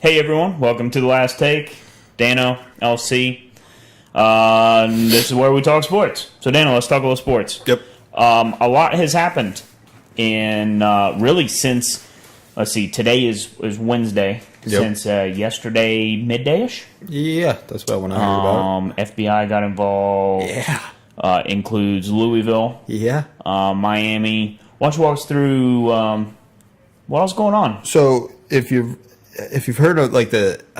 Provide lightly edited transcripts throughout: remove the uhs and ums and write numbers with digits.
Hey everyone, welcome to The Last Take. Dano LC. This is where we talk sports. So Dano, let's talk a little sports. Yep. A lot has happened in really since, let's see, today is Wednesday. Yep. Since yesterday midday-ish. Yeah, that's about when I heard about it. FBI got involved. Yeah. Includes Louisville. Yeah. Miami. Why don't you walk us through what else going on? So if you've heard of I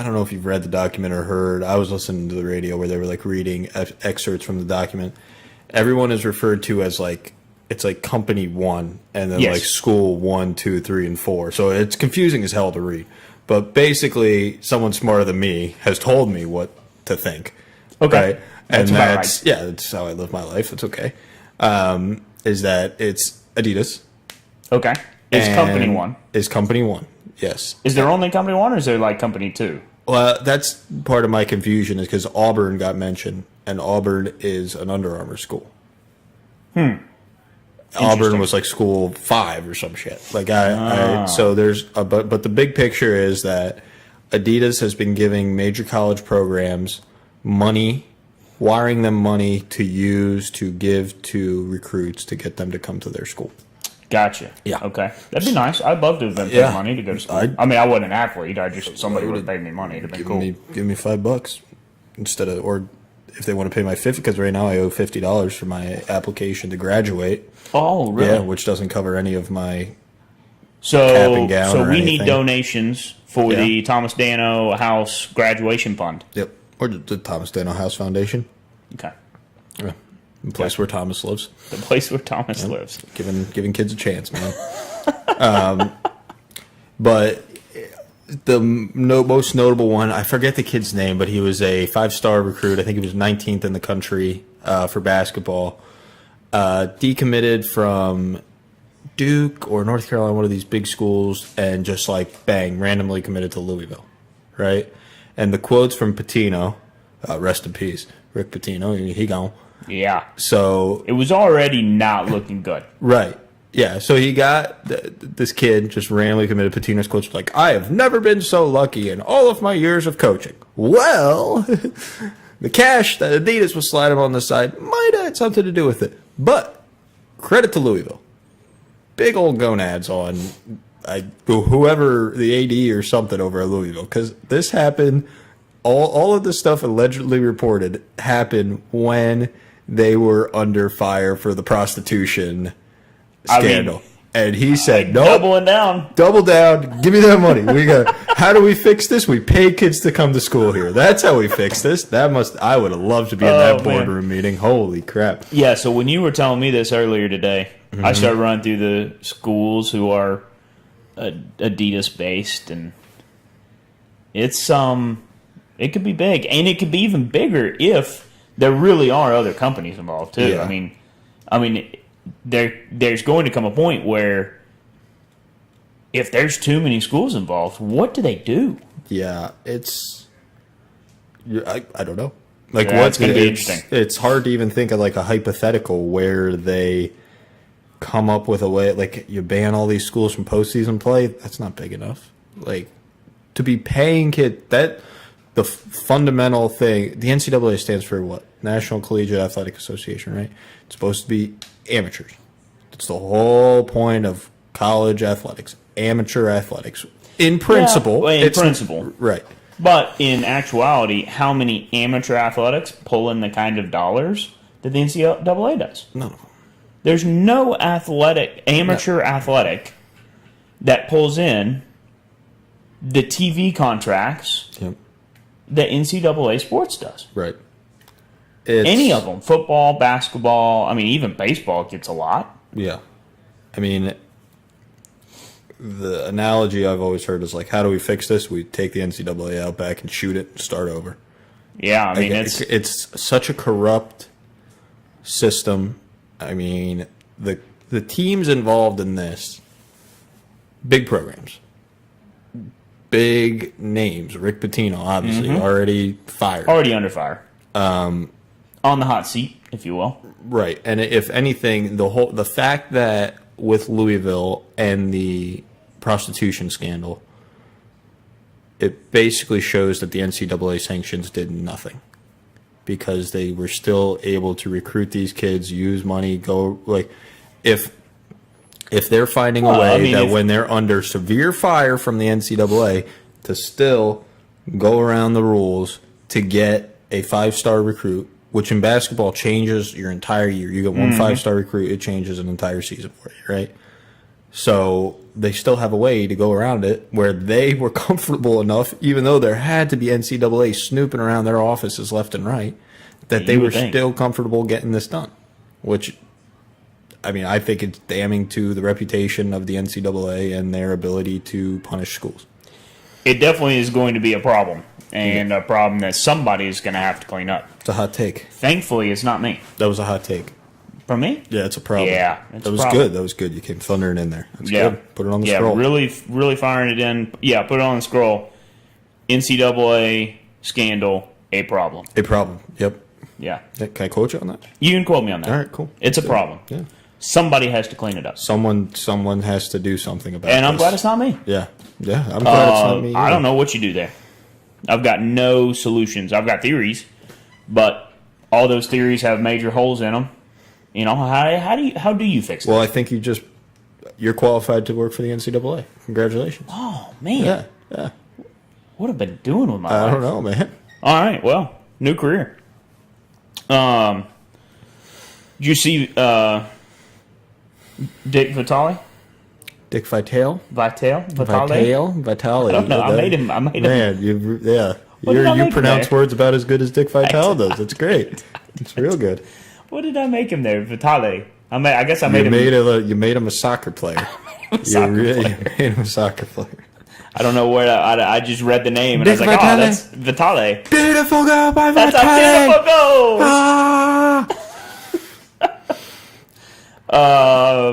don't know if you've read the document or heard, I was listening to the radio where they were reading excerpts from the document. Everyone is referred to as it's company one and then Yes. school 1, 2, 3, and 4. So it's confusing as hell to read. But basically, someone smarter than me has told me what to think. Okay. Right? And that's right. that's how I live my life. It's okay. Is that it's Adidas. Okay. It's company And one. Is company one. Yes. Is there only company one or is there company two? Well, that's part of my confusion is because Auburn got mentioned, and Auburn is an Under Armour school. Auburn was school 5 or some shit. So there's but the big picture is that Adidas has been giving major college programs money, wiring them money to give to recruits to get them to come to their school. Gotcha. Yeah. Okay. That'd be nice. I'd love to have them pay Yeah. money to go to school. I wasn't an athlete. Somebody would have paid me money. It'd have been cool. Give me $5 instead of, or if they want to pay my $50, because right now I owe $50 for my application to graduate. Oh, really? Yeah, which doesn't cover any of my cap So, and gown so or we need anything. donations for Yeah. the Thomas Dano House graduation fund. Yep, or the Thomas Dano House Foundation. Okay. Yeah. The place where Thomas lives. The place where Thomas lives. Giving kids a chance, man. But the most notable one, I forget the kid's name, but he was a 5-star recruit. I think he was 19th in the country for basketball. Decommitted from Duke or North Carolina, one of these big schools, and just bang, randomly committed to Louisville, right? And the quotes from Pitino, rest in peace, Rick Pitino, he gone. Yeah. So It was already not looking good. right. Yeah, so he got this kid just randomly committed. Patino's coach was I have never been so lucky in all of my years of coaching. Well, the cash that Adidas was sliding on the side might have had something to do with it. But credit to Louisville. Big old gonads on whoever the AD or something over at Louisville. Because this happened, all of the stuff allegedly reported happened when they were under fire for the prostitution scandal. And he said, "No, Doubling down. double down, give me that money. How do we fix this? We pay kids to come to school here. That's how we fix this." I would have loved to be in that boardroom meeting. Holy crap. Yeah, so when you were telling me this earlier today, I started running through the schools who are Adidas based, and it's it could be big, and it could be even bigger if there really are other companies involved too. Yeah. I mean, there's going to come a point where if there's too many schools involved, what do they do? Yeah, I don't know. It's going to be interesting. It's hard to even think of a hypothetical where they come up with a way, you ban all these schools from postseason play. That's not big enough. To be paying kids, the fundamental thing, the NCAA stands for what? National Collegiate Athletic Association, right? It's supposed to be amateurs. It's the whole point of college athletics, amateur athletics. In principle. Yeah, in principle. Right. But in actuality, how many amateur athletics pull in the kind of dollars that the NCAA does? No. There's no amateur athletic that pulls in the TV contracts Yep. that NCAA sports does. Right. Any of them. Football, basketball, even baseball gets a lot. Yeah. The analogy I've always heard is how do we fix this? We take the NCAA out back and shoot it and start over. Yeah, it's such a corrupt system. The teams involved in this, big programs, big names. Rick Pitino, obviously, already fired. already under fire. On the hot seat, if you will. Right, and if anything, the fact that with Louisville and the prostitution scandal, it basically shows that the NCAA sanctions did nothing because they were still able to recruit these kids, use money, go like if they're finding a way that when they're under severe fire from the NCAA to still go around the rules to get a 5-star recruit, which in basketball changes your entire year. You get one 5-star recruit, it changes an entire season for you, right? So they still have a way to go around it where they were comfortable enough, even though there had to be NCAA snooping around their offices left and right, that they were still comfortable getting this done. Which, I mean, I think it's damning to the reputation of the NCAA and their ability to punish schools. It definitely is going to be a problem, and a problem that somebody is going to have to clean up. It's a hot take. Thankfully, it's not me. That was a hot take. From me? Yeah, it's a problem. Yeah, that was good. That was good. You came thundering in there. That's good. Put it on the scroll. Yeah, really firing it in. Yeah, put it on the scroll. NCAA scandal, a problem. A problem. Yep. Yeah. Can I quote you on that? You can quote me on that. All right, cool. It's a problem. Yeah. Somebody has to clean it up. Someone has to do something about it. And I'm glad it's not me. Yeah. Yeah, I'm glad it's not me. I don't know what you do there. I've got no solutions. I've got theories, but all those theories have major holes in them. You know, how do you fix it? Well, I think you're qualified to work for the NCAA. Congratulations. Oh, man. Yeah. What have I been doing with my life? I don't know, man. All right, well, new career. Did you see Dick Vitale? Dick Vitale? Vitale? Vitale. I don't know. I made him. Man, you pronounce words about as good as Dick Vitale does. That's great. It's real good. What did I make him there? Vitale. I guess I made him. You made him a soccer player. You made him a soccer player. I don't know where I just read the name and I was like, Vitale. oh, that's Vitale. Beautiful goal by Vitale. That's a beautiful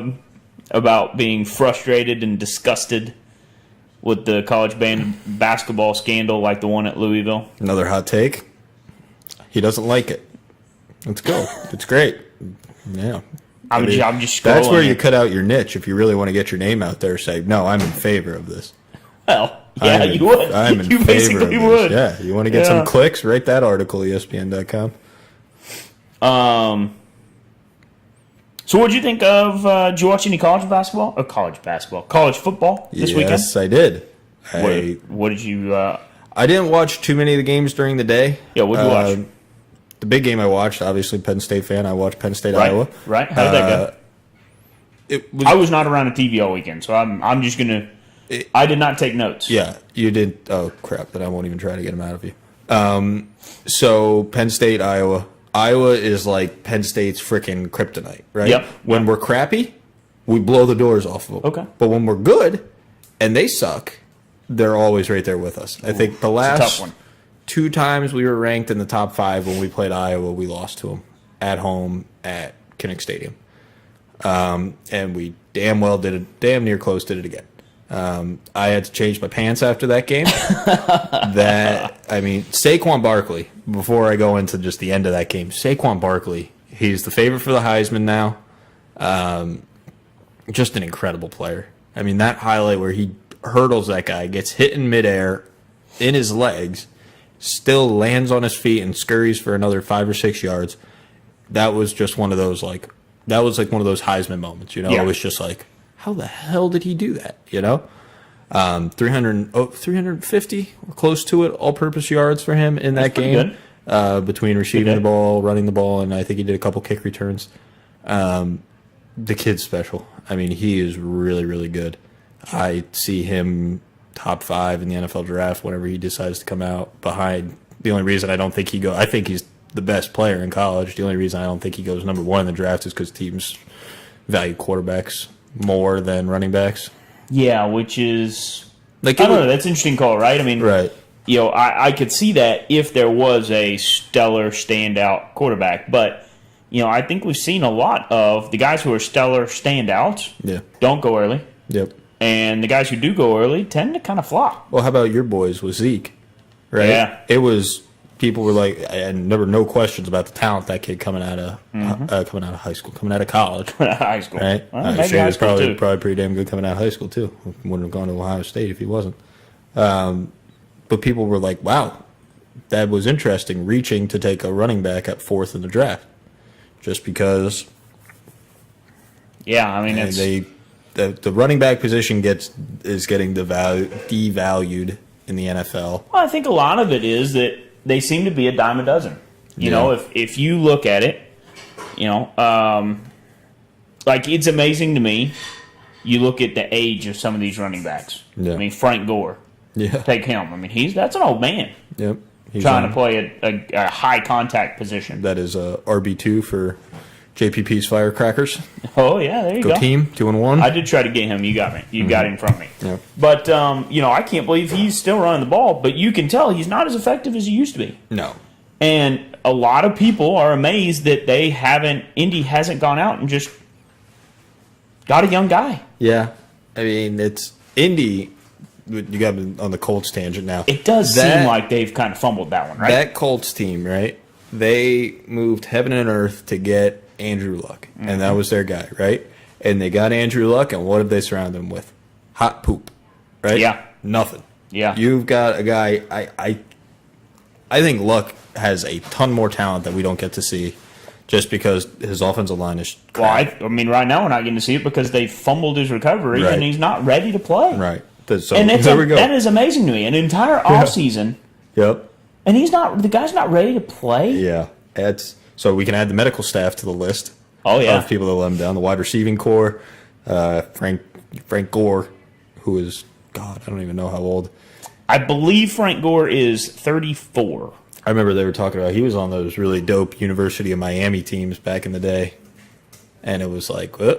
goal. About being frustrated and disgusted with the college basketball scandal like the one at Louisville. Another hot take. He doesn't like it. Let's go. It's great. Yeah. I'm just scrolling. That's where you cut out your niche if you really want to get your name out there. Say, no, I'm in favor of this. Well, yeah, you would. I'm in you favor basically of would. This. Yeah, you want to get some clicks? Write that article, ESPN.com. So what did you think of, did you watch any college football this weekend? Yes, I did. What did you... I didn't watch too many of the games during the day. Yeah, what did you watch? The big game I watched, obviously Penn State fan, I watched Penn State, Iowa. Right, how did that go? I was not around a TV all weekend, so I'm just going to... I did not take notes. Yeah, you did. Oh, crap, then I won't even try to get them out of you. So Penn State, Iowa. Iowa is like Penn State's freaking kryptonite, right? Yep. When we're crappy, we blow the doors off of them. Okay. But when we're good and they suck, they're always right there with us. I think the last 2 times we were ranked in the top 5 when we played Iowa, we lost to them at home at Kinnick Stadium. And we damn near close did it again. I had to change my pants after that game. Saquon Barkley, before I go into just the end of that game, Saquon Barkley, he's the favorite for the Heisman now. Just an incredible player. I mean, that highlight where he hurdles that guy, gets hit in midair in his legs, still lands on his feet and scurries for another 5 or 6 yards. That was just one of those, one of those Heisman moments, you know? Yeah. It was just like, how the hell did he do that, you know? 350 or close to it, all-purpose yards for him in that game. Between receiving the ball, running the ball, and I think he did a couple kick returns. The kid's special. I mean, he is really, really good. I see him top 5 in the NFL draft whenever he decides to come out behind. The only reason I don't think I think he's the best player in college. The only reason I don't think he goes number 1 in the draft is because teams value quarterbacks more than running backs. Yeah, which is... I don't know, that's an interesting call, right? I mean, right. You know, I could see that if there was a stellar standout quarterback, but, you know, I think we've seen a lot of the guys who are stellar standouts don't go early. Yep. And the guys who do go early tend to kind of flop. Well, how about your boys with Zeke? Right? Yeah. It was... People were like, and there were no questions about the talent that kid coming out of high school, coming out of college, high school, right? Well, maybe high school probably pretty damn good coming out of high school too. Wouldn't have gone to Ohio State if he wasn't. but people were like, wow, that was interesting, reaching to take a running back at 4th in the draft. Just because... Yeah, I mean, it's... The running back position is getting devalued in the NFL. Well, I think a lot of it is that they seem to be a dime a dozen. You know, if you look at it, you know, like it's amazing to me. You look at the age of some of these running backs. Yeah. I mean, Frank Gore. Yeah. Take him. I mean, that's an old man. Yep. He's trying to play a high contact position. That is RB2 for JPP's Firecrackers. Oh yeah, there you go. Go team, 2-1. I did try to get him. You got me. You got him from me. Yeah. But you know, I can't believe he's still running the ball. But you can tell he's not as effective as he used to be. No. And a lot of people are amazed that Indy hasn't gone out and just got a young guy. Yeah. I mean, it's Indy. You got me on the Colts tangent now. It does seem like they've kind of fumbled that one, right? That Colts team, right? They moved heaven and earth to get Andrew Luck, and that was their guy, right? And they got Andrew Luck, and what did they surround him with? Hot poop, right? Yeah. Nothing. Yeah. You've got a guy. I think Luck has a ton more talent that we don't get to see, just because his offensive line is crap. Well, I mean, right now we're not getting to see it because they fumbled his recovery, Right. and he's not ready to play. Right. So And there we go. that is amazing to me. An entire offseason, Yep. and the guy's not ready to play. Yeah. So we can add the medical staff to the list. Oh, yeah. Of people that let him down. The wide receiving core, Frank Gore, who is, God, I don't even know how old. I believe Frank Gore is 34. I remember they were talking about he was on those really dope University of Miami teams back in the day. And it was like, well,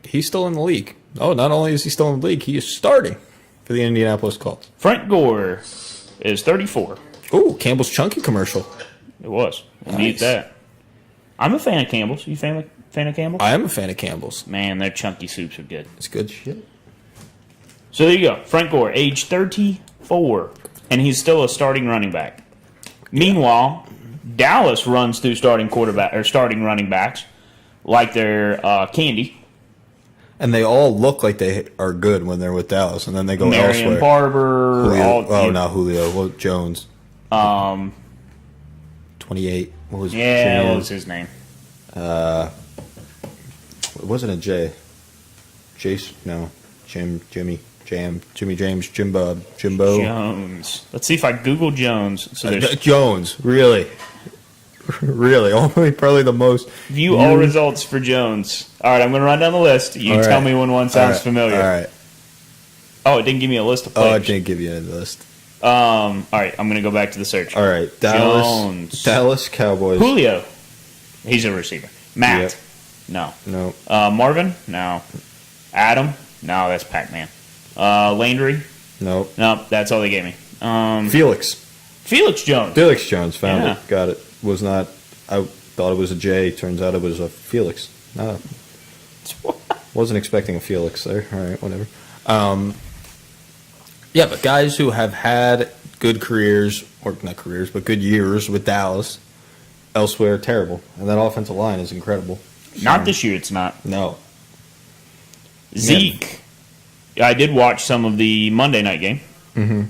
he's still in the league. Oh, not only is he still in the league, he is starting for the Indianapolis Colts. Frank Gore is 34. Ooh, Campbell's Chunky commercial. It was. Nice. Need that. I'm a fan of Campbell's. You fan of Campbell's? I am a fan of Campbell's. Man, their chunky soups are good. It's good shit. So there you go. Frank Gore, age 34, and he's still a starting running back. Meanwhile, Dallas runs through starting running backs like they're candy. And they all look like they are good when they're with Dallas, and then they go Marion elsewhere. Barber. Julio, not Julio. Well, Jones. 28. What was what was his name? It wasn't a J. Jace? No. Jimmy James, Jimbo. Jones. Let's see if I Google Jones. So there's Jones, really. Really, only probably the most. View all results for Jones. All right, I'm going to run down the list. You tell me when one sounds familiar. All right. Oh, it didn't give me a list of players. Oh, it didn't give you a list. All right, I'm going to go back to the search. All right, Dallas Cowboys. Julio, he's a receiver. Matt, no. Marvin, no. Adam, no, that's Pac-Man. Landry, no. That's all they gave me. Felix Jones. Felix Jones found Yeah. it. Got it. Was not. I thought it was a J. Turns out it was a Felix. No. Wasn't expecting a Felix there. All right, whatever. Yeah, but guys who have had good careers, or not careers, but good years with Dallas, elsewhere, terrible. And that offensive line is incredible. Not this year, it's not. No. Zeke. I did watch some of the Monday night game. Mm-hmm.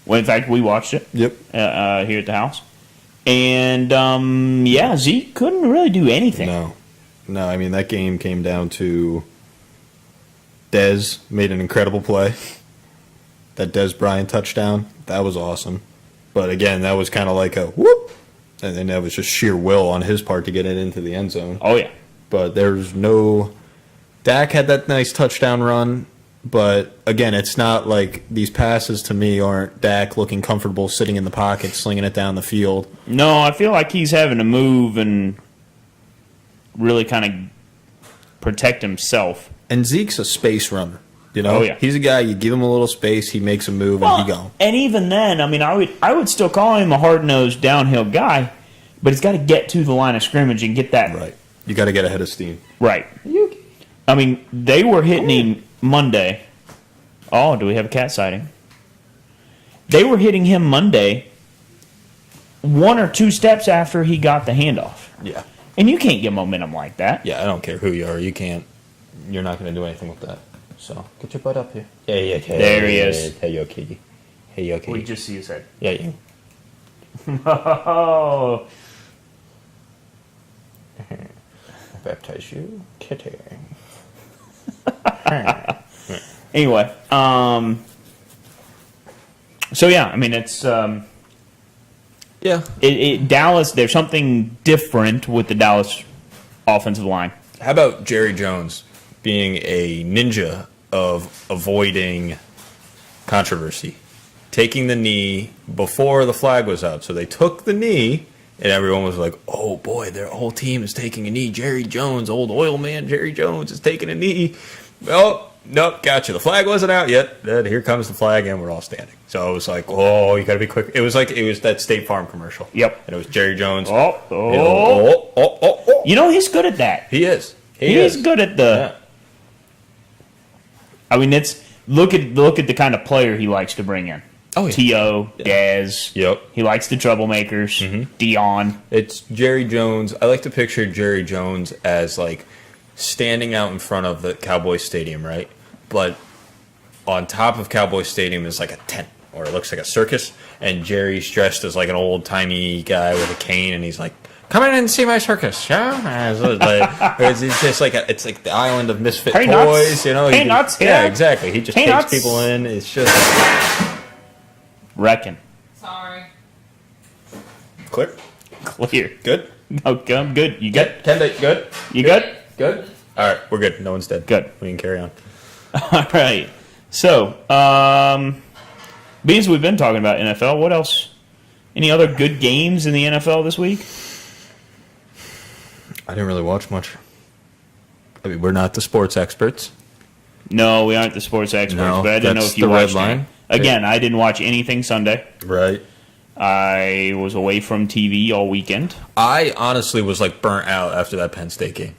Well, in fact, we watched it. Yep. Here at the house. And, Zeke couldn't really do anything. No, I mean, that game came down to Dez made an incredible play. That Dez Bryant touchdown, that was awesome. But again, that was kind of like a whoop. And then that was just sheer will on his part to get it into the end zone. Oh, yeah. But there's no... Dak had that nice touchdown run. But again, it's not like these passes to me aren't Dak looking comfortable sitting in the pocket, slinging it down the field. No, I feel like he's having to move and really kind of protect himself. And Zeke's a space runner. You know, Oh, yeah. He's a guy, you give him a little space, he makes a move, and he gone. And even then, I mean, I would still call him a hard-nosed downhill guy, but he's got to get to the line of scrimmage and get that. Right. You got to get ahead of steam. Right. I mean, they were hitting him Monday. Oh, do we have a cat sighting? They were hitting him Monday 1 or 2 steps after he got the handoff. Yeah. And you can't get momentum like that. Yeah, I don't care who you are. You can't. You're not going to do anything with that. So, get your butt up here. Yeah. There he is. Hey, yo, kitty. Hey, okay. We just see his head. Yeah, you. Oh. Baptize you, kitty. Anyway, so yeah, I mean it's Yeah. Dallas. There's something different with the Dallas offensive line. How about Jerry Jones being a ninja of avoiding controversy? Taking the knee before the flag was out. So they took the knee, and everyone was like, oh boy, their whole team is taking a knee. Jerry Jones, old oil man Jerry Jones is taking a knee. Oh, nope, gotcha. The flag wasn't out yet. Then here comes the flag, and we're all standing. So it was like, oh, you got to be quick. It was that State Farm commercial. Yep. And it was Jerry Jones. Oh. You know, he's good at that. He is. He's good at the... Yeah. I mean, it's... Look at the kind of player he likes to bring in. Oh, yeah. T.O., Dez. Yep. He likes the troublemakers. Mm-hmm. Dion. It's Jerry Jones. I like to picture Jerry Jones as, like, standing out in front of the Cowboys Stadium, right? But on top of Cowboys Stadium is, like, a tent, or it looks like a circus, and Jerry's dressed as, like, an old-timey guy with a cane, and he's like, come in and see my circus, yeah? It's just like it's like the island of misfit toys, nuts. you know? Hey, nuts, yeah, exactly. He just takes nuts. people in. It's just Reckon. Sorry. Clear. Good. Okay, I'm good. You good? Good. You good? Good. All right, we're good. No one's dead. Good. We can carry on. All right. So, because we've been talking about NFL, what else? Any other good games in the NFL this week? I didn't really watch much. I mean, we're not the sports experts. No, we aren't the sports experts, No, but I didn't know if you watched it. Again, I didn't watch anything Sunday. Right. I was away from TV all weekend. I honestly was like burnt out after that Penn State game.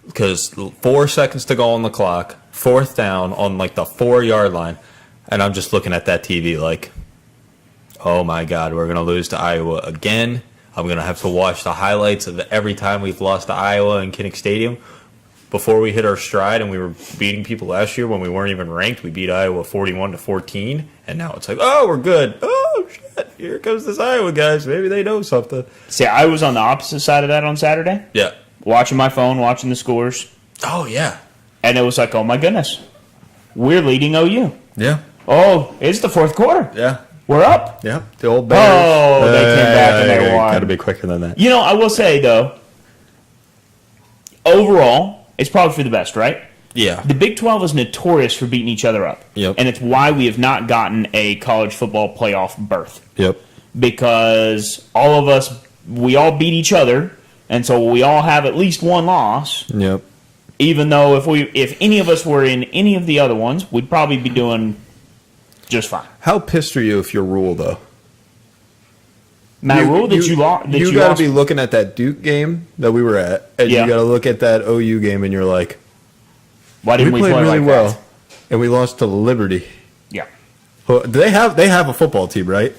Because 4 seconds to go on the clock, fourth down on like the 4-yard line, and I'm just looking at that TV like, oh my God, we're going to lose to Iowa again. I'm going to have to watch the highlights of every time we've lost to Iowa in Kinnick Stadium. Before we hit our stride and we were beating people last year when we weren't even ranked, we beat Iowa 41-14, and now it's like, oh, we're good. Oh, shit, here comes this Iowa guys. Maybe they know something. See, I was on the opposite side of that on Saturday. Yeah. Watching my phone, watching the scores. Oh, yeah. And it was like, oh, my goodness. We're leading OU. Yeah. Oh, it's the fourth quarter. Yeah. We're up. Yeah. The old Bears. Oh, they came back and they won. Got to be quicker than that. You know, I will say, though, overall, it's probably for the best, right? Yeah. The Big 12 is notorious for beating each other up. Yep. And it's why we have not gotten a college football playoff berth. Yep. Because all of us, we all beat each other, and so we all have at least one loss. Yep. Even though if any of us were in any of the other ones, we'd probably be doing just fine. How pissed are you if you're Rule, though? My rule that you lost. You got to be looking at that Duke game that we were at, and Yeah. you got to look at that OU game, and you're like, why didn't we played play really like well, that? and we lost to Liberty. Yeah. Well, they have a football team, right?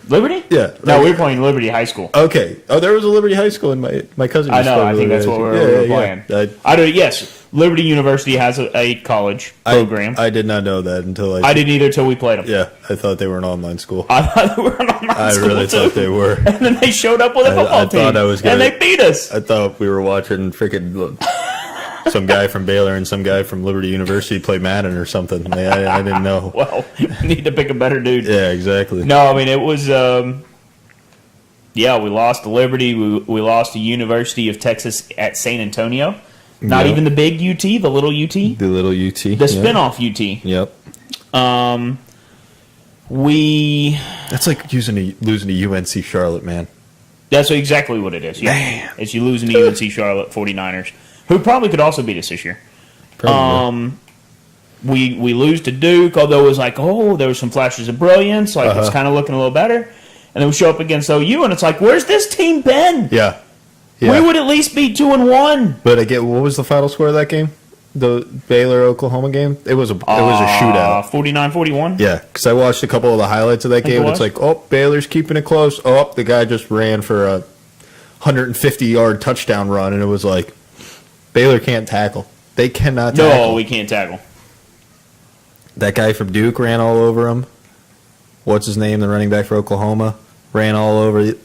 Liberty? Yeah. No, we were playing Liberty High School. Okay. Oh, there was a Liberty High School in my cousin. I know. I think that's what we were playing. I don't. Yes, Liberty University has a college program. I did not know that until I didn't either until we played them. Yeah, I thought they were an online school. I thought they were an online school. I really thought they were. And then they showed up with a football team. Thought I was gonna, and they beat us. I thought we were watching freaking some guy from Baylor and some guy from Liberty University play Madden or something. I didn't know. Well, you need to pick a better dude. Yeah, exactly. No, I mean, it was... yeah, we lost to Liberty. We lost to University of Texas at San Antonio. Not even the big UT, the little UT. The little UT. The spinoff UT. Yep. That's like losing to UNC Charlotte, man. That's exactly what it is. Yeah. Man. It's you losing to UNC Charlotte 49ers, who probably could also beat us this year. Probably. We lose to Duke, although it was like, oh, there were some flashes of brilliance. Like, it's kind of looking a little better. And then we show up against OU, and it's like, where's this team been? Yeah. We would at least be 2-1. But what was the final score of that game? The Baylor-Oklahoma game? It was a shootout. 49-41? Yeah, because I watched a couple of the highlights of that game, and it's like, oh, Baylor's keeping it close. Oh, the guy just ran for a 150-yard touchdown run, and it was like, Baylor can't tackle. They cannot tackle. No, we can't tackle. That guy from Duke ran all over him. what's his name, the running back for Oklahoma, ran all over him.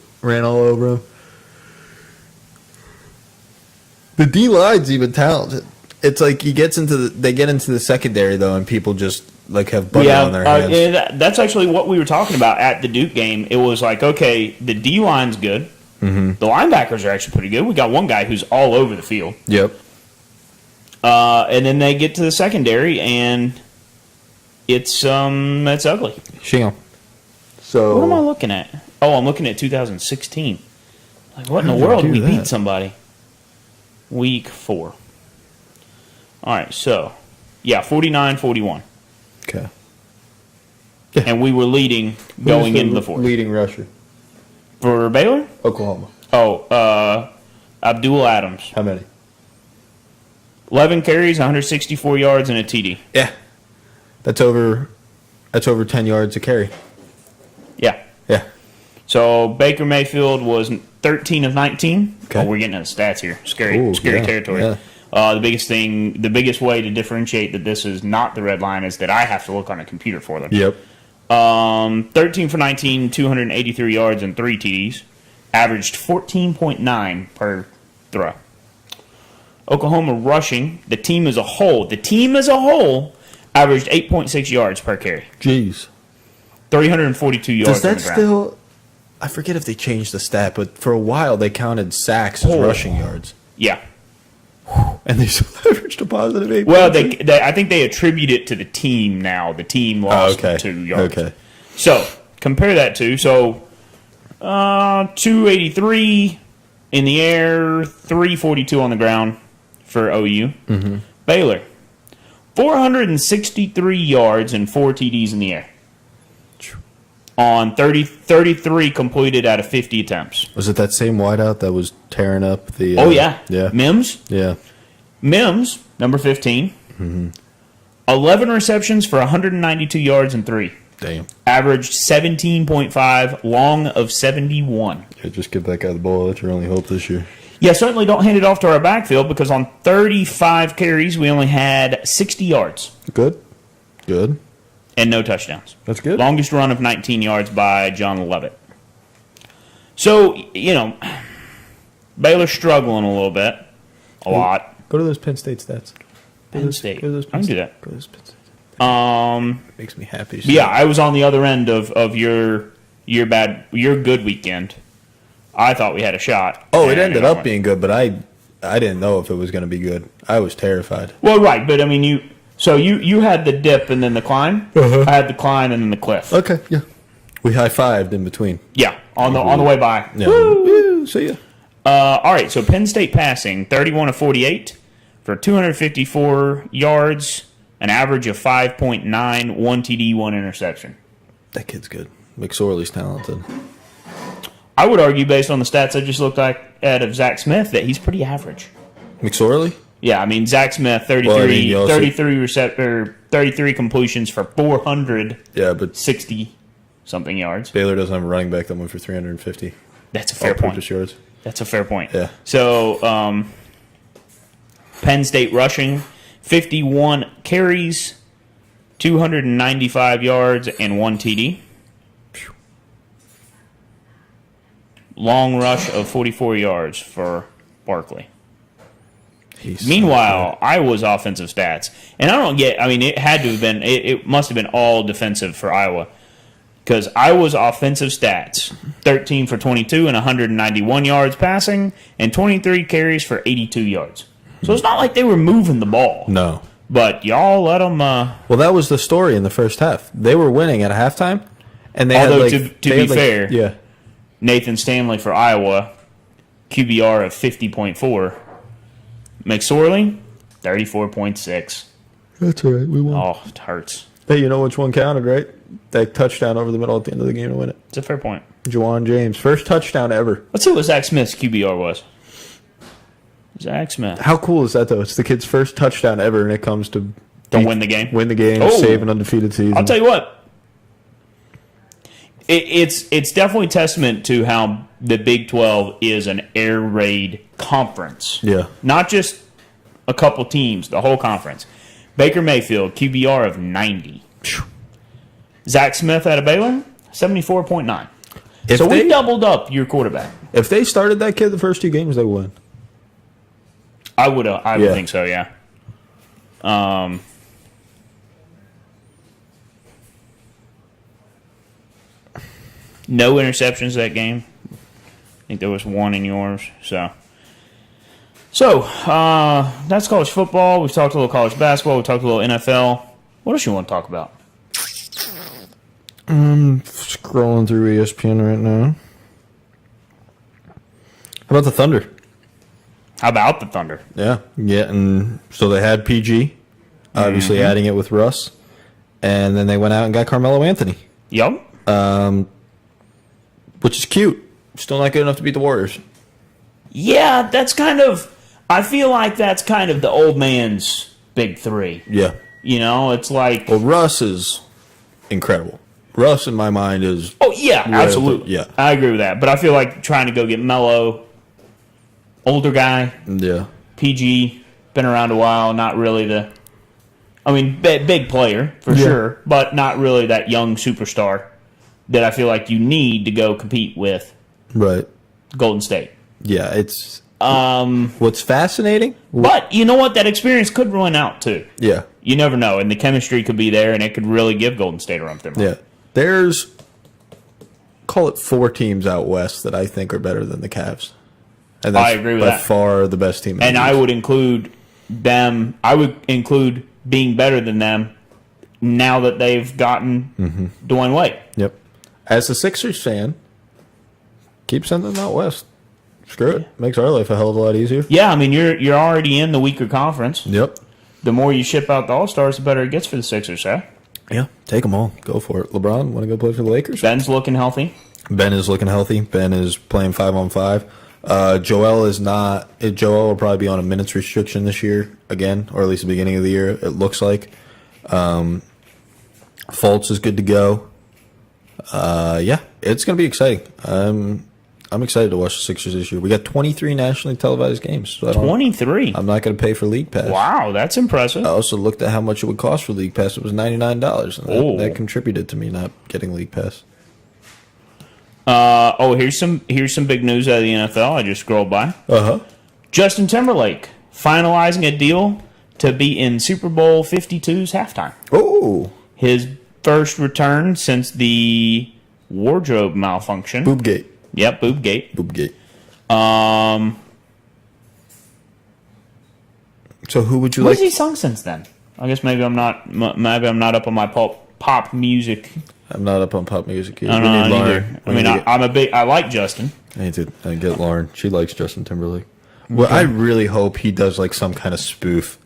The D line's even talented. It's like they get into the secondary though, and people just like have butter on their hands. Yeah, that's actually what we were talking about at the Duke game. It was like, okay, the D line's good. Mm-hmm. The linebackers are actually pretty good. We got one guy who's all over the field. Yep. And then they get to the secondary, and it's ugly. Sham. So what am I looking at? Oh, I'm looking at 2016. Like, what in the world? We beat somebody. Week 4. All right, so, yeah, 49-41. Okay. Yeah. And we were leading going into the fourth. Leading rusher. For Baylor? Oklahoma. Oh, Abdul Adams. How many? 11 carries, 164 yards, and a TD. Yeah. That's over 10 yards a carry. Yeah. Yeah. So Baker Mayfield was 13 of 19. Okay. Oh, we're getting into the stats here. Scary territory. Yeah. The biggest way to differentiate that this is not the red line is that I have to look on a computer for them. Yep. 13 for 19, 283 yards, and 3 TDs. Averaged 14.9 per throw. Oklahoma rushing, the team as a whole, averaged 8.6 yards per carry. Jeez. 342 yards on the ground. Still, I forget if they changed the stat, but for a while they counted sacks as rushing yards. Yeah. And they still averaged a positive 8. Well, I think they attribute it to the team now. The team lost 2 yards. Okay. So, compare that to, 283 in the air, 342 on the ground for OU. Mm-hmm. Baylor, 463 yards and 4 TDs in the air. On 33 completed out of 50 attempts. Was it that same wideout that was tearing up the... Oh, yeah. Yeah. Mims? Yeah. Mims, number 15. Mm-hmm. 11 receptions for 192 yards and 3. Damn. Averaged 17.5, long of 71. Yeah, just get that guy the ball. That's your only hope this year. Yeah, certainly don't hand it off to our backfield because on 35 carries, we only had 60 yards. Good. And no touchdowns. That's good. Longest run of 19 yards by John Lovett. So, Baylor's struggling a little bit. A lot. Go to those Penn State stats. Penn State. I can do that. Go to those Penn State. It makes me happy. Yeah, I was on the other end of your good weekend. I thought we had a shot. Oh, it ended up being good, but I didn't know if it was going to be good. I was terrified. Well, right, but I mean, you had the dip and then the climb. Uh-huh. I had the climb and then the cliff. Okay, yeah. We high-fived in between. Yeah, on the way by. Yeah. Woo! See ya. All right, so Penn State passing 31 of 48 for 254 yards, an average of 5.9, 1 TD, 1 interception. That kid's good. McSorley's talented. I would argue, based on the stats I just looked at of Zach Smith, that he's pretty average. McSorley? Yeah, I mean, Zach Smith, 33 completions for 460-something yards. Baylor doesn't have a running back that went for 350. That's a fair point. Yards. That's a fair point. Yeah. So, Penn State rushing, 51 carries, 295 yards, and 1 TD. Long rush of 44 yards for Barkley. Meanwhile, Iowa's offensive stats, and it had to have been, it must have been all defensive for Iowa, because Iowa's offensive stats, 13 for 22 and 191 yards passing, and 23 carries for 82 yards. So it's not like they were moving the ball. No. But y'all let them... Well, that was the story in the first half. They were winning at halftime, and they although, had to be fair, yeah. Nathan Stanley for Iowa, QBR of 50.4. McSorley, 34.6. That's all right. We won. Oh, it hurts. Hey, you know which one counted, right? That touchdown over the middle at the end of the game to win it. It's a fair point. Juwan James. First touchdown ever. Let's see what Zach Smith's QBR was. Zach Smith. How cool is that, though? It's the kid's first touchdown ever, and it comes to win the game. Win the game, save an undefeated season. I'll tell you what. It's definitely testament to how the Big 12 is an air raid conference. Yeah. Not just a couple teams, the whole conference. Baker Mayfield, QBR of 90. Zach Smith out of Baylor, 74.9. If So they, we doubled up your quarterback. if they started that kid the first 2 games, they win. I would think so, yeah. No interceptions that game. I think there was 1 in yours. So that's college football. We've talked a little college basketball. We've talked a little NFL. What else you want to talk about? Scrolling through ESPN right now. How about the Thunder? How about the Thunder? Yeah, and so they had PG, obviously adding it with Russ, and then they went out and got Carmelo Anthony, Yep. which is cute. Still not good enough to beat the Warriors. Yeah, that's kind of... I feel like that's kind of the old man's big 3. Yeah. You know, it's like... Well, Russ is incredible. Russ, in my mind, is... Oh, yeah, absolutely. Yeah. I agree with that. But I feel like trying to go get Melo, older guy, Yeah. PG, been around a while, not really the... I mean, big player, for sure, but not really that young superstar that I feel like you need to go compete with Right. Golden State. Yeah, it's... what's fascinating... But you know what? That experience could run out, too. Yeah. You never know, and the chemistry could be there, and it could really give Golden State a run for their money. Yeah. There's... Call it 4 teams out west that I think are better than the Cavs. And that's I agree with by that. far the best team. And I would include them. I would include being better than them now that they've gotten Dwayne Wade. Yep. As a Sixers fan, keep sending them out west. Screw it. Makes our life a hell of a lot easier. Yeah, I mean you're already in the weaker conference. Yep. The more you ship out the All Stars, the better it gets for the Sixers. Huh? Yeah. Take them all. Go for it. LeBron, want to go play for the Lakers? Ben's looking healthy. Ben is looking healthy. Ben is playing 5-on-5. Joel is not. Joel will probably be on a minutes restriction this year again, or at least the beginning of the year. It looks like. Fultz is good to go. Yeah, it's going to be exciting. I'm excited to watch the Sixers this year. We got 23 nationally televised games. So 23. I'm not going to pay for League Pass. Wow, that's impressive. I also looked at how much it would cost for League Pass. It was $99, and that contributed to me not getting League Pass. Here's some big news out of the NFL. I just scrolled by. Justin Timberlake finalizing a deal to be in Super Bowl 52's halftime. Oh, His first return since the wardrobe malfunction. Boobgate. Yep, Boobgate. Boobgate. So who would you What like? has he sung since then? I guess maybe I'm not up on my pop music. I'm not up on pop music either. I don't know either. I mean, I like Justin. I need to get Lauren. She likes Justin Timberlake. Well, I really hope he does like some kind of spoof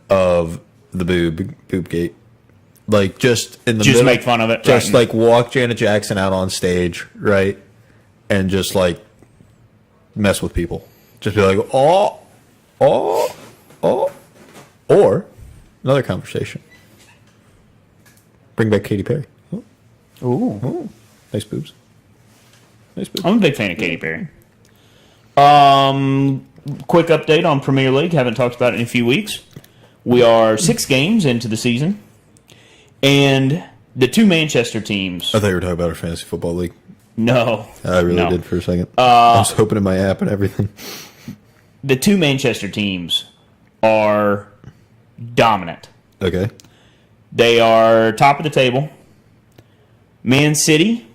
of the Boobgate. Like just in the Just middle, make fun of it. Just right. like walk Janet Jackson out on stage, right? And just like mess with people. Just be like, oh, or another conversation. Bring back Katy Perry. Ooh. Nice boobs. Nice boobs. I'm a big fan of Katy Perry. Quick update on Premier League. Haven't talked about it in a few weeks. We are 6 games into the season. And the 2 Manchester teams... I thought you were talking about our fantasy football league. No. I really did for a second. I was hoping in my app and everything. The 2 Manchester teams are dominant. Okay. They are top of the table. Man City,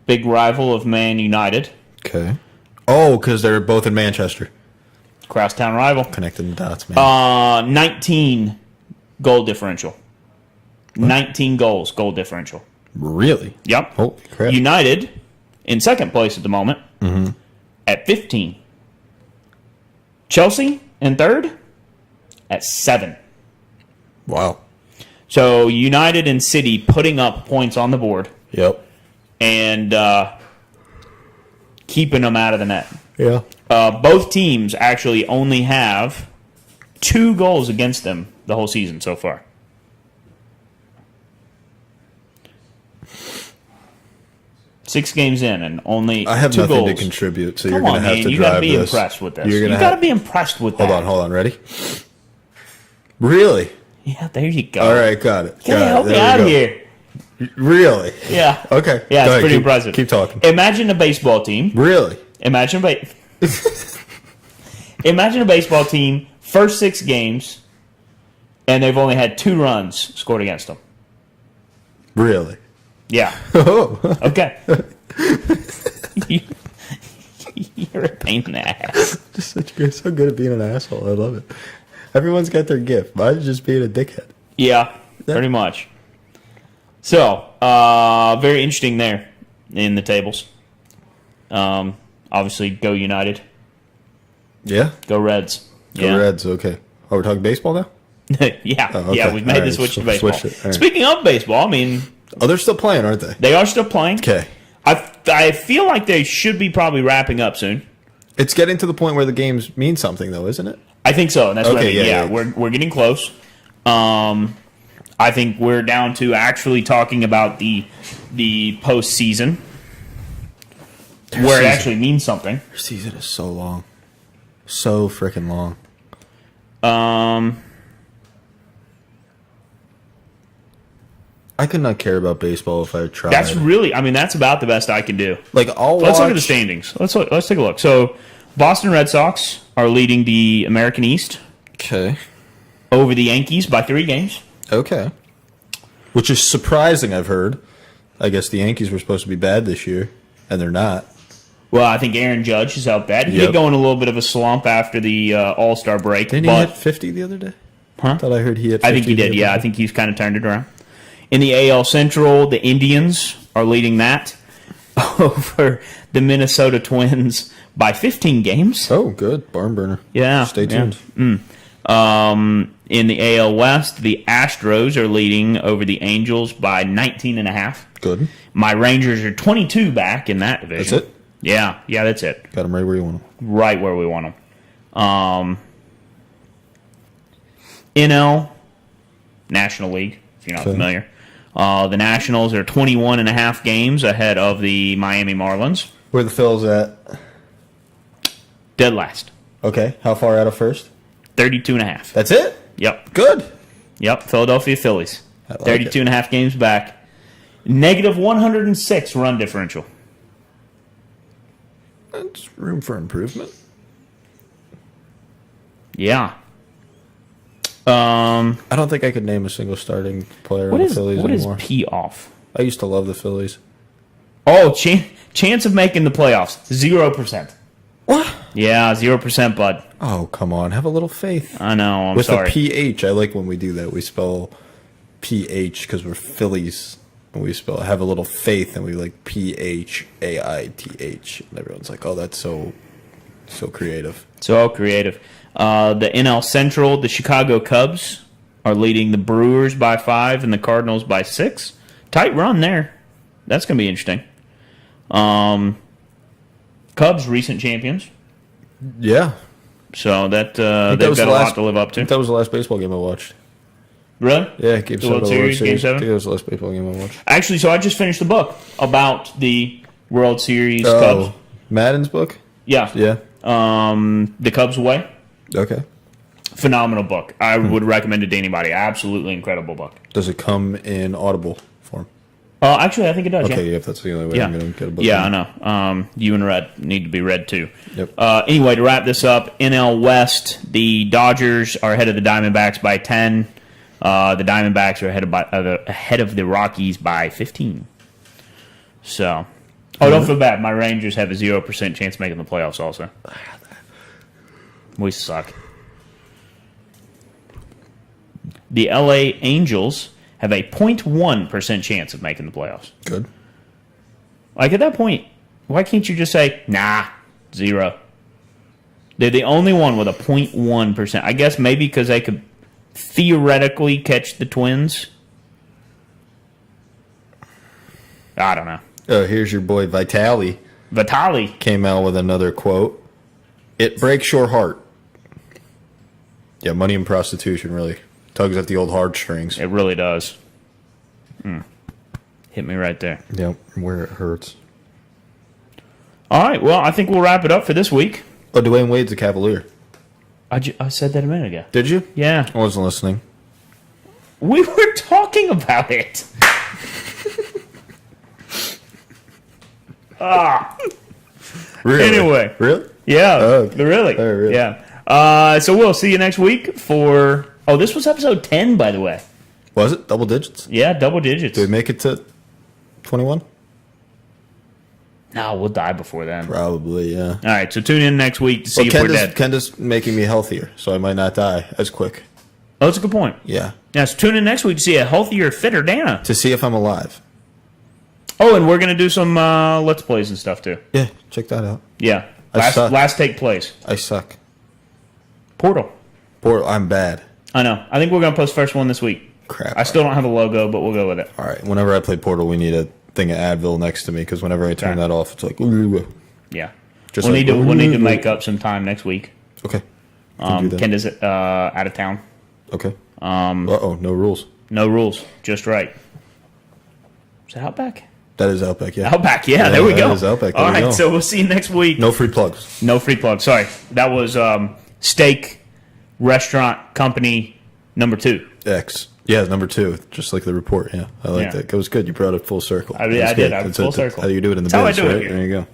big rival of Man United. Okay. Oh, because they're both in Manchester. Crosstown rival. Connecting the dots, man. 19 goal differential. What? 19 goals, goal differential. Really? Yep. Holy crap. United, in second place at the moment, at 15. Chelsea, in third, at 7. Wow. So United and City putting up points on the board. Yep. And keeping them out of the net. Yeah. Both teams actually only have 2 goals against them the whole season so far. Six games in and only 2 goals. I have nothing to contribute, so you're going to have to drive this. You got to be impressed with this. You got to be impressed with that. Hold on. Ready? Really? Yeah, there you go. All right, got it. Can you Got it. help me There we out go. here? Really? Yeah. Okay. Yeah, Go it's ahead. pretty impressive. Keep talking. Imagine a baseball team. Really? Imagine a baseball team, first 6 games, and they've only had 2 runs scored against them. Really? Yeah. Oh. Okay. You're a pain in the ass. You're so good at being an asshole. I love it. Everyone's got their gift. Mine's just being a dickhead. Yeah, pretty much. So, very interesting there in the tables. Obviously, go United. Yeah? Go Reds. Go Reds, okay. Oh, we're talking baseball now? Yeah, Oh, okay. yeah, we've made All the right, switch to baseball. switched it. All right. Speaking of baseball, I mean, Oh, they're still playing, aren't they? they are still playing. Okay. I feel like they should be probably wrapping up soon. It's getting to the point where the games mean something, though, isn't it? I think so, and that's what I Okay, mean. yeah. We're getting close. I think we're down to actually talking about the postseason, where it actually means something. Their season is so long. So freaking long. I could not care about baseball if I tried. That's about the best I can do. like I'll Let's look at the watch- standings. Let's take a look. So, Boston Red Sox are leading the American East Okay. over the Yankees by 3 games. Okay. Which is surprising, I've heard. I guess the Yankees were supposed to be bad this year, and they're not. Well, I think Aaron Judge is out bad. He Yep. did go in a little bit of a slump after the All-Star break. Didn't but, he hit 50 the other day? Huh? I thought I heard he hit 50. I think he the did, other yeah. day. I think he's kind of turned it around. In the AL Central, the Indians are leading that over the Minnesota Twins by 15 games. Oh, good. Barn burner. Yeah. Stay yeah. tuned. In the AL West, the Astros are leading over the Angels by 19.5. Good. My Rangers are 22 back in that division. That's it? Yeah, that's it. Got them right where you want them. Right where we want them. NL, National League, if you're not Okay. familiar. The Nationals are 21.5 games ahead of the Miami Marlins. Where the Phil's at? Dead last. Okay. How far out of first? 32.5. That's it? Yep. Good. Yep. Philadelphia Phillies. I like 32.5 games back. Negative 106 run differential. That's room for improvement. Yeah. I don't think I could name a single starting player on the Phillies what is anymore. P off? I used to love the Phillies. Oh, chance of making the playoffs, 0%. What? Yeah, 0%, bud. Oh, come on. Have a little faith. I know. I'm With sorry. a PH, I like when we do that. We spell PH because we're Phillies. And we spell have a little faith, and we like PHAITH. And everyone's like, oh, that's so creative. So creative. The NL Central, the Chicago Cubs are leading the Brewers by 5 and the Cardinals by 6. Tight run there. That's going to be interesting. Cubs, recent champions. Yeah. So that That they've was got the a last- lot to live up I think to. that was the last baseball game I watched. Really? Yeah, Game 7 The World of the World Series, Game Series. I 7? think that was the last baseball game I watched. Actually, so I just finished the book about the World Series Cubs. Oh, Madden's book? Yeah. Yeah. The Cubs Way. Okay. Phenomenal book. I would recommend it to anybody. Absolutely incredible book. Does it come in Audible form? Actually, I think it does. Okay, yeah. yeah, if that's the only way Yeah, I'm going to get a book. yeah, I know. You and Red need to be read too. Yep. Anyway, to wrap this up, NL West, the Dodgers are ahead of the Diamondbacks by 10. The Diamondbacks are ahead of the Rockies by 15. So, don't feel bad. My Rangers have a 0% chance of making the playoffs. Also, we suck. The LA Angels have a 0.1% chance of making the playoffs. Good. Like, at that point, why can't you just say, nah, 0? They're the only one with a 0.1%. I guess maybe because they could theoretically catch the Twins. I don't know. Oh, here's your boy Vitali. Vitali. Came out with another quote. It breaks your heart. Yeah, money and prostitution really tugs at the old heartstrings. It really does. Hit me right there. Yep, where it hurts. All right, well, I think we'll wrap it up for this week. Oh, Dwayne Wade's a Cavalier. I said that a minute ago. Did you? Yeah. I wasn't listening. We were talking about it. Really? Anyway. Really? Yeah. Oh, okay. Really? Oh, really? Yeah. So we'll see you next week for... Oh, this was episode 10, by the way. Was it double digits? Yeah, double digits. Did we make it to 21? No, we'll die before then. Probably, yeah. All right, so tune in next week to see if we're dead. Kenda's making me healthier, so I might not die as quick. Oh, that's a good point. Yeah. Yeah, so tune in next week to see a healthier, fitter Dana. To see if I'm alive. Oh, and we're going to do some Let's Plays and stuff, too. Yeah, check that out. Yeah. I suck. Last Take Place. I suck. Portal. I'm bad. I know. I think we're going to post first one this week. Crap. I still don't have a logo, but we'll go with it. All right. Whenever I play Portal, we need a thing of Advil next to me because whenever I turn that off, it's like. Yeah. Just we'll need to make up some time next week. Okay. Kenda's out of town. Okay. No rules. No rules. Just right. Is it Outback? That is Outback, yeah. Outback, yeah, there we go. That is Outback. All right, so we'll see you next week. No free plugs. No free plugs. Sorry. That was Steak Restaurant Company number 2. X. Yeah, number 2, just like the report. Yeah, I like that. It was good. You brought it full circle. I did. I was full circle. How you do it in the That's how I biz, do it right? here. There you go.